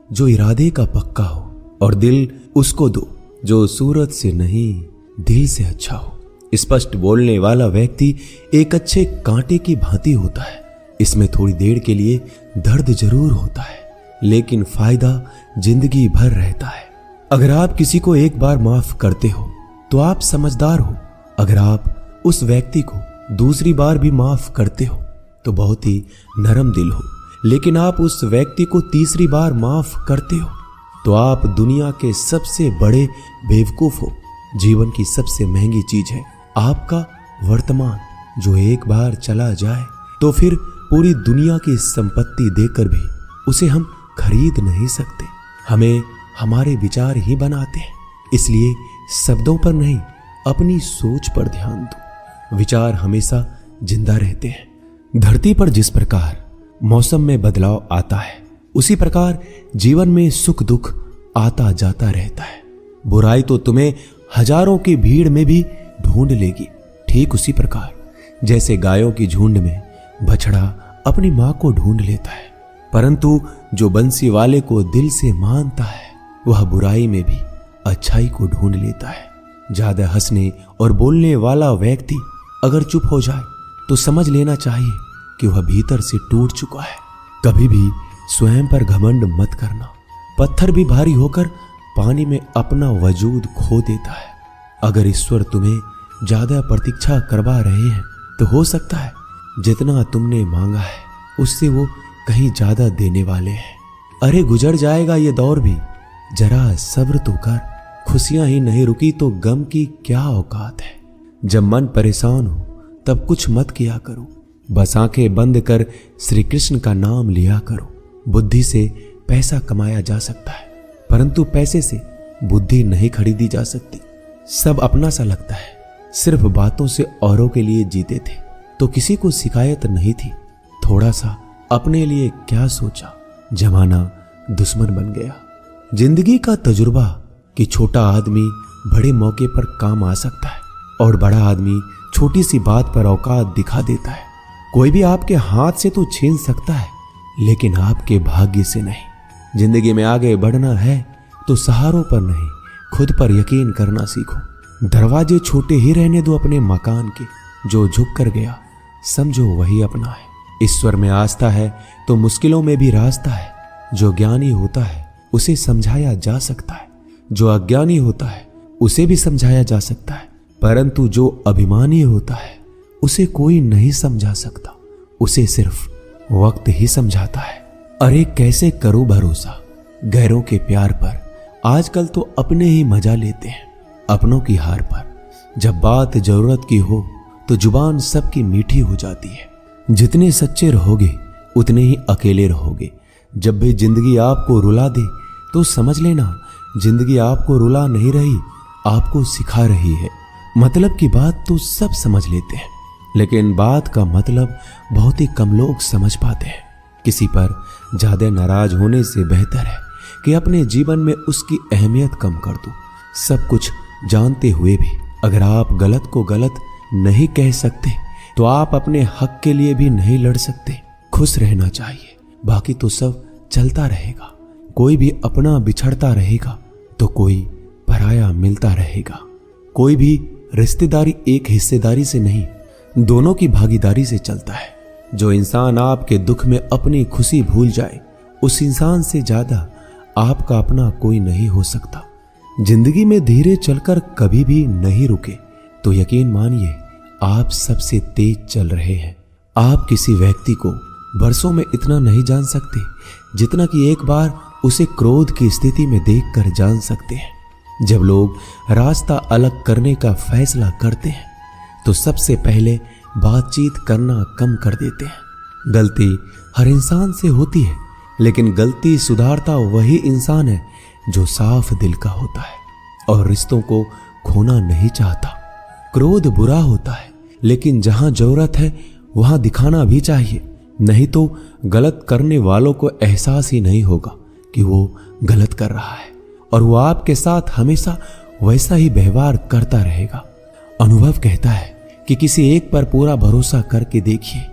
जो इरादे का पक्का हो, और दिल उसको दो जो सूरत से नहीं दिल से अच्छा हो। स्पष्ट बोलने वाला व्यक्ति एक अच्छे कांटे की भांति होता है। इसमें थोड़ी देर के लिए दर्द जरूर होता है, लेकिन फायदा जिंदगी भर रहता है। अगर आप किसी को एक बार माफ करते हो तो आप समझदार हो। अगर आप उस व्यक्ति को दूसरी बार भी माफ करते हो तो बहुत ही नरम दिल हो। लेकिन आप उस व्यक्ति को तीसरी बार माफ करते हो तो आप दुनिया के सबसे बड़े बेवकूफ हो। जीवन की सबसे महंगी चीज है आपका वर्तमान, जो एक बार चला जाए तो फिर पूरी दुनिया की संपत्ति देकर भी उसे हम खरीद नहीं सकते। हमें हमारे विचार ही बनाते हैं, इसलिए शब्दों पर नहीं अपनी सोच पर ध्यान दो। विचार हमेशा जिंदा रहते हैं। धरती पर जिस प्रकार मौसम में बदलाव आता है, उसी प्रकार जीवन में सुख दुख आता जाता रहता है। बुराई तो तुम्हें हजारों की भीड़ में भी ढूंढ लेगी, ठीक उसी प्रकार जैसे गायों की झुंड में बछड़ा अपनी मां को ढूंढ लेता है। परंतु जो बंसी वाले को दिल से मानता है, वह बुराई में भी अच्छाई को ढूंढ लेता है। ज्यादा हंसने और बोलने वाला व्यक्ति अगर चुप हो जाए तो समझ लेना चाहिए कि वह भीतर से टूट चुका है। कभी भी स्वयं पर घमंड मत करना। पत्थर भी भारी होकर पानी में अपना वजूद खो देता है। अगर ईश्वर तुम्हें ज्यादा प्रतीक्षा करवा रहे हैं तो हो सकता है जितना तुमने मांगा है उससे वो कहीं ज्यादा देने वाले हैं। अरे गुजर जाएगा ये दौर भी, जरा सब्र तो कर। खुशियां ही नहीं रुकी तो गम की क्या औकात है। जब मन परेशान हो तब कुछ मत किया करो, बस आंखें बंद कर श्री कृष्ण का नाम लिया करो। बुद्धि से पैसा कमाया जा सकता है, परंतु पैसे से बुद्धि नहीं खरीदी जा सकती। सब अपना सा लगता है। सिर्फ बातों से औरों के लिए जीते थे तो किसी को शिकायत नहीं थी। थोड़ा सा अपने लिए क्या सोचा, जमाना दुश्मन बन गया। जिंदगी का तजुर्बा कि छोटा आदमी बड़े मौके पर काम आ सकता है और बड़ा आदमी छोटी सी बात पर औकात दिखा देता है। कोई भी आपके हाथ से तो छीन सकता है, लेकिन आपके भाग्य से नहीं। जिंदगी में आगे बढ़ना है तो सहारों पर नहीं, खुद पर यकीन करना सीखो। दरवाजे छोटे ही रहने दो अपने मकान के। जो झुक कर गया समझो वही अपना है। ईश्वर में आस्था है तो मुश्किलों में भी रास्ता है। जो ज्ञानी होता है उसे समझाया जा सकता है, जो अज्ञानी होता है उसे भी समझाया जा सकता है, परंतु जो अभिमानी होता है उसे कोई नहीं समझा सकता। उसे सिर्फ वक्त ही समझाता है। अरे कैसे करो भरोसा गैरों के प्यार पर। आजकल तो अपने ही मजा लेते हैं अपनों की हार पर। जब बात जरूरत की हो तो जुबान सबकी मीठी हो जाती है। जितने सच्चे रहोगे उतने ही अकेले रहोगे। जब भी जिंदगी आपको रुला दे तो समझ लेना जिंदगी आपको रुला नहीं रही, आपको सिखा रही है। मतलब की बात तो सब समझ लेते हैं, लेकिन बात का मतलब बहुत ही कम लोग समझ पाते हैं। किसी पर ज्यादा नाराज होने से बेहतर है कि अपने जीवन में उसकी अहमियत कम कर दो। सब कुछ जानते हुए भी अगर आप गलत को गलत नहीं कह सकते तो आप अपने हक के लिए भी नहीं लड़ सकते। खुश रहना चाहिए, बाकी तो सब चलता रहेगा। कोई भी अपना बिछड़ता रहेगा तो कोई पराया मिलता रहेगा। कोई भी रिश्तेदारी एक हिस्सेदारी से नहीं, दोनों की भागीदारी से चलता है। जो इंसान आपके दुख में अपनी खुशी भूल जाए, उस इंसान से ज्यादा आपका अपना कोई नहीं हो सकता। जिंदगी में धीरे चलकर कभी भी नहीं रुके तो यकीन मानिए आप सबसे तेज चल रहे हैं। आप किसी व्यक्ति को बरसों में इतना नहीं जान सकते जितना कि एक बार उसे क्रोध की स्थिति में देखकर जान सकते हैं। जब लोग रास्ता अलग करने का फैसला करते हैं तो सबसे पहले बातचीत करना कम कर देते हैं। गलती हर इंसान से होती है, लेकिन गलती सुधारता वही इंसान है जो साफ दिल का होता है और रिश्तों को खोना नहीं चाहता। क्रोध बुरा होता है, लेकिन जहां जरूरत है वहां दिखाना भी चाहिए, नहीं तो गलत करने वालों को एहसास ही नहीं होगा कि वो गलत कर रहा है और वो आपके साथ हमेशा वैसा ही व्यवहार करता रहेगा। अनुभव कहता है कि किसी एक पर पूरा भरोसा करके देखिए,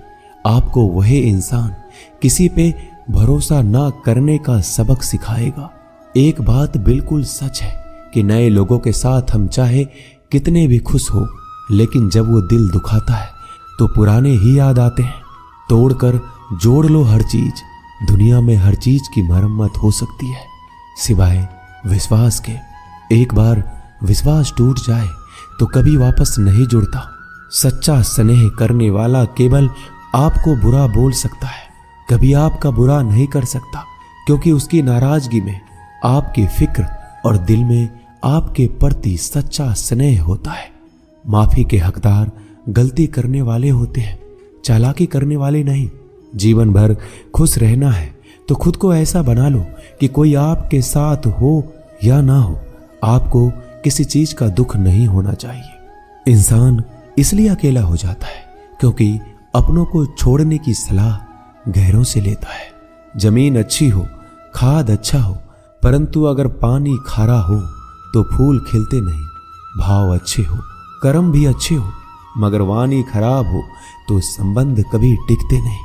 आपको वही इंसान किसी पे भरोसा ना करने का सबक सिखाएगा। एक बात बिल्कुल सच है कि नए लोगों के साथ हम चाहे कितने भी खुश हो, लेकिन जब वो दिल दुखाता है तो पुराने ही याद आते हैं। तोड़कर जोड़ लो हर चीज, दुनिया में हर चीज की मरम्मत हो सकती है सिवाय विश्वास के। एक बार विश्वास टूट जाए तो कभी वापस नहीं जुड़ता। सच्चा स्नेह करने वाला केवल आपको बुरा बोल सकता है, कभी आपका बुरा नहीं कर सकता, क्योंकि उसकी नाराजगी में आपकी फिक्र और दिल में आपके प्रति सच्चा स्नेह होता है। माफी के हकदार गलती करने वाले होते हैं, चालाकी करने वाले नहीं। जीवन भर खुश रहना है तो खुद को ऐसा बना लो कि कोई आपके साथ हो या ना हो, आपको किसी चीज का दुख नहीं होना चाहिए। इंसान इसलिए अकेला हो जाता है क्योंकि अपनों को छोड़ने की सलाह गैरों से लेता है। जमीन अच्छी हो, खाद अच्छा हो, परंतु अगर पानी खारा हो तो फूल खिलते नहीं। भाव अच्छे हो, कर्म भी अच्छे हो, मगर वाणी खराब हो तो संबंध कभी टिकते नहीं।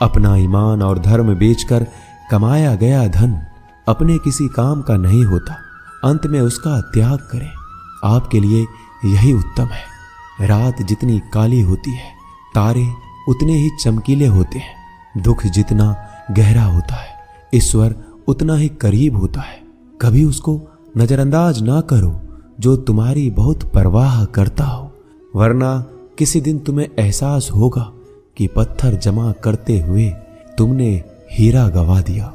अपना ईमान और धर्म बेचकर कमाया गया धन अपने किसी काम का नहीं होता, अंत में उसका त्याग करें। आपके लिए यही उत्तम है। रात जितनी काली होती है, तारे उतने ही चमकीले होते हैं। दुख जितना गहरा होता है, ईश्वर उतना ही करीब होता है। कभी उसको नजरअंदाज ना करो जो तुम्हारी बहुत परवाह करता हो, वरना किसी दिन तुम्हें एहसास होगा कि पत्थर जमा करते हुए तुमने हीरा गवा दिया।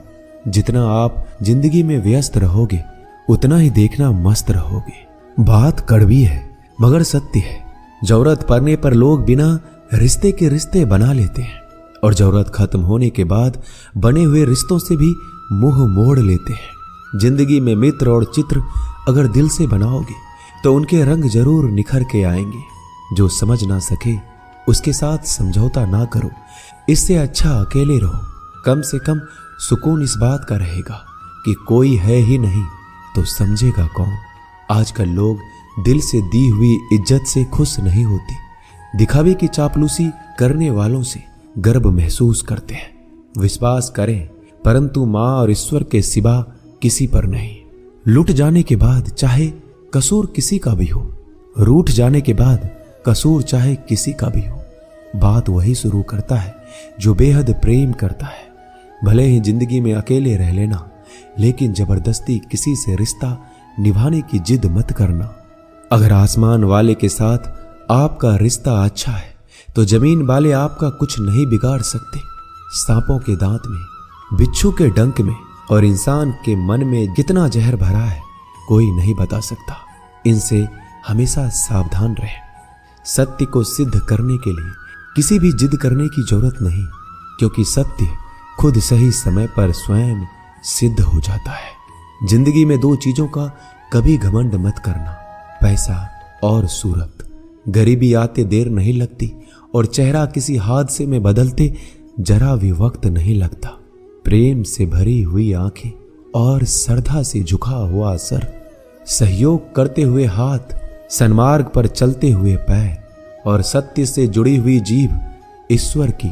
जितना आप जिंदगी में व्यस्त रहोगे उतना ही देखना मस्त रहोगे। बात कड़वी है मगर सत्य है। जरूरत पड़ने पर लोग बिना रिश्ते के रिश्ते बना लेते हैं और जरूरत खत्म होने के बाद बने हुए रिश्तों से भी मुंह मोड़ लेते हैं। जिंदगी में मित्र और चित्र अगर दिल से बनाओगे तो उनके रंग जरूर निखर के आएंगे। जो समझ ना सके उसके साथ समझौता ना करो, इससे अच्छा अकेले रहो। कम से कम सुकून इस बात का रहेगा कि कोई है ही नहीं तो समझेगा कौन। आजकल लोग दिल से दी हुई इज्जत से खुश नहीं होते, दिखावे की चापलूसी करने वालों से गर्व महसूस करते हैं। विश्वास करें परंतु मां और ईश्वर के सिवा किसी पर नहीं। लुट जाने के बाद चाहे कसूर किसी का भी हो, रूठ जाने के बाद कसूर चाहे किसी का भी हो, बात वही शुरू करता है जो बेहद प्रेम करता है। भले ही जिंदगी में अकेले रह लेना, लेकिन जबरदस्ती किसी से रिश्ता निभाने की जिद मत करना। अगर आसमान वाले के साथ आपका रिश्ता अच्छा है तो जमीन वाले आपका कुछ नहीं बिगाड़ सकते। सांपों के दांत में, बिच्छू के डंक में और इंसान के मन में कितना जहर भरा है कोई नहीं बता सकता। इनसे हमेशा सावधान रहें। सत्य को सिद्ध करने के लिए किसी भी जिद करने की जरूरत नहीं, क्योंकि सत्य खुद सही समय पर स्वयं सिद्ध हो जाता है। जिंदगी में दो चीजों का कभी घमंड मत करना, पैसा और सूरत। गरीबी आते देर नहीं लगती और चेहरा किसी हादसे में बदलते जरा भी वक्त नहीं लगता। प्रेम से भरी हुई आंखें और श्रद्धा से झुका हुआ सर, सहयोग करते हुए हाथ, सन्मार्ग पर चलते हुए पैर और सत्य से जुड़ी हुई जीभ ईश्वर की